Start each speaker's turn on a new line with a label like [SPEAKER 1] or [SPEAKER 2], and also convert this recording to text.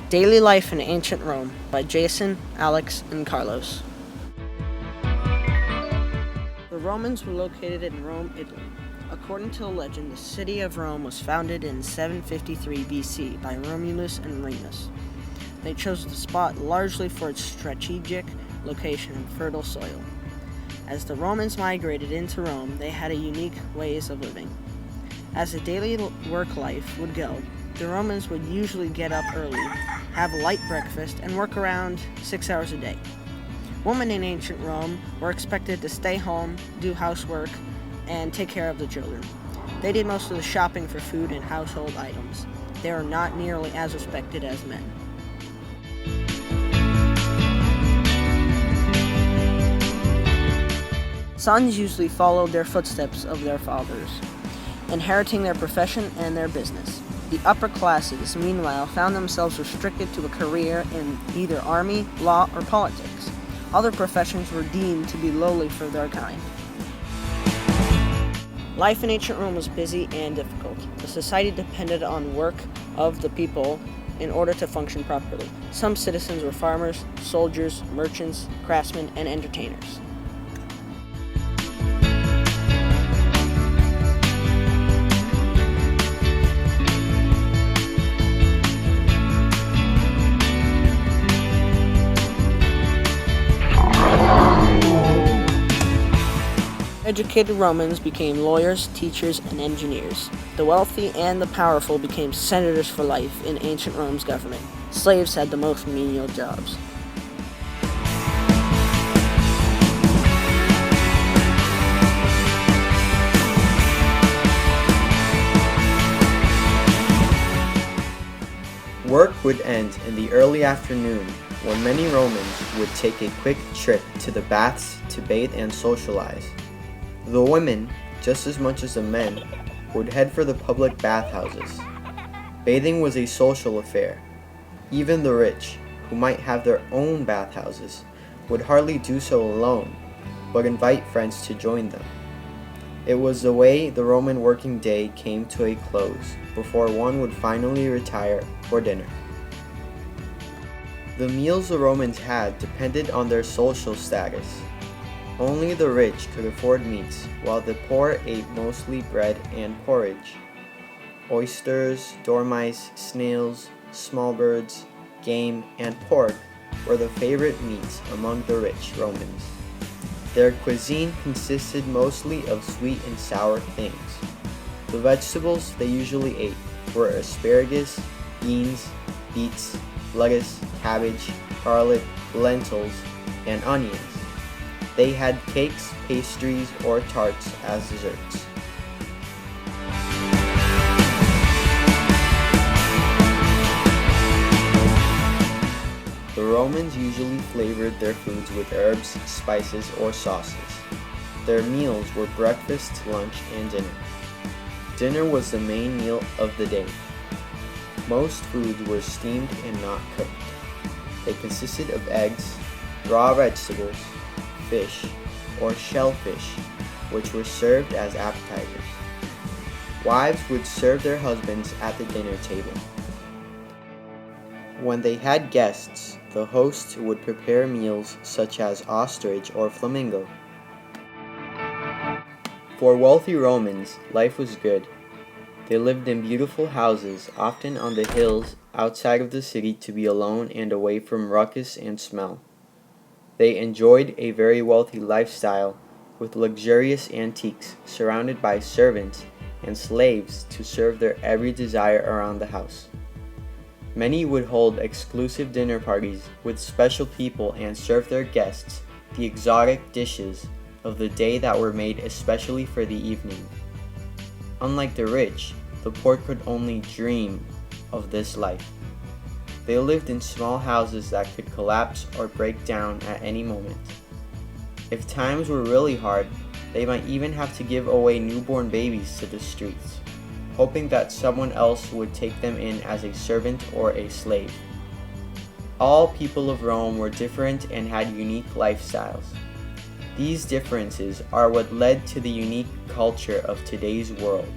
[SPEAKER 1] Daily Life in Ancient Rome by Jason, Alex, and Carlos. The Romans were located in Rome, Italy. According to the legend, the city of Rome was founded in 753 BC by Romulus and Remus. They chose the spot largely for its strategic location and fertile soil. As the Romans migrated into Rome, they had a unique ways of living. As the daily work life would go, the Romans would usually get up early, have a light breakfast, and work around 6 hours a day. Women in ancient Rome were expected to stay home, do housework, and take care of the children. They did most of the shopping for food and household items. They were not nearly as respected as men. Sons usually followed their footsteps of their fathers, inheriting their profession and their business. The upper classes, meanwhile, found themselves restricted to a career in either army, law, or politics. Other professions were deemed to be lowly for their kind. Life in ancient Rome was busy and difficult. The society depended on work of the people in order to function properly. Some citizens were farmers, soldiers, merchants, craftsmen, and entertainers. Educated Romans became lawyers, teachers, and engineers. The wealthy and the powerful became senators for life in ancient Rome's government. Slaves had the most menial jobs.
[SPEAKER 2] Work would end in the early afternoon when many Romans would take a quick trip to the baths to bathe and socialize. The women, just as much as the men, would head for the public bathhouses. Bathing was a social affair. Even the rich, who might have their own bathhouses, would hardly do so alone, but invite friends to join them. It was the way the Roman working day came to a close before one would finally retire for dinner. The meals the Romans had depended on their social status. Only the rich could afford meats, while the poor ate mostly bread and porridge. Oysters, dormice, snails, small birds, game, and pork were the favorite meats among the rich Romans. Their cuisine consisted mostly of sweet and sour things. The vegetables they usually ate were asparagus, beans, beets, lettuce, cabbage, garlic, lentils, and onions. They had cakes, pastries, or tarts as desserts. The Romans usually flavored their foods with herbs, spices, or sauces. Their meals were breakfast, lunch, and dinner. Dinner was the main meal of the day. Most foods were steamed and not cooked. They consisted of eggs, raw vegetables, fish, or shellfish, which were served as appetizers. Wives would serve their husbands at the dinner table. When they had guests, the host would prepare meals such as ostrich or flamingo. For wealthy Romans, life was good. They lived in beautiful houses, often on the hills outside of the city to be alone and away from ruckus and smell. They enjoyed a very wealthy lifestyle with luxurious antiques surrounded by servants and slaves to serve their every desire around the house. Many would hold exclusive dinner parties with special people and serve their guests the exotic dishes of the day that were made especially for the evening. Unlike the rich, the poor could only dream of this life. They lived in small houses that could collapse or break down at any moment. If times were really hard, they might even have to give away newborn babies to the streets, hoping that someone else would take them in as a servant or a slave. All people of Rome were different and had unique lifestyles. These differences are what led to the unique culture of today's world.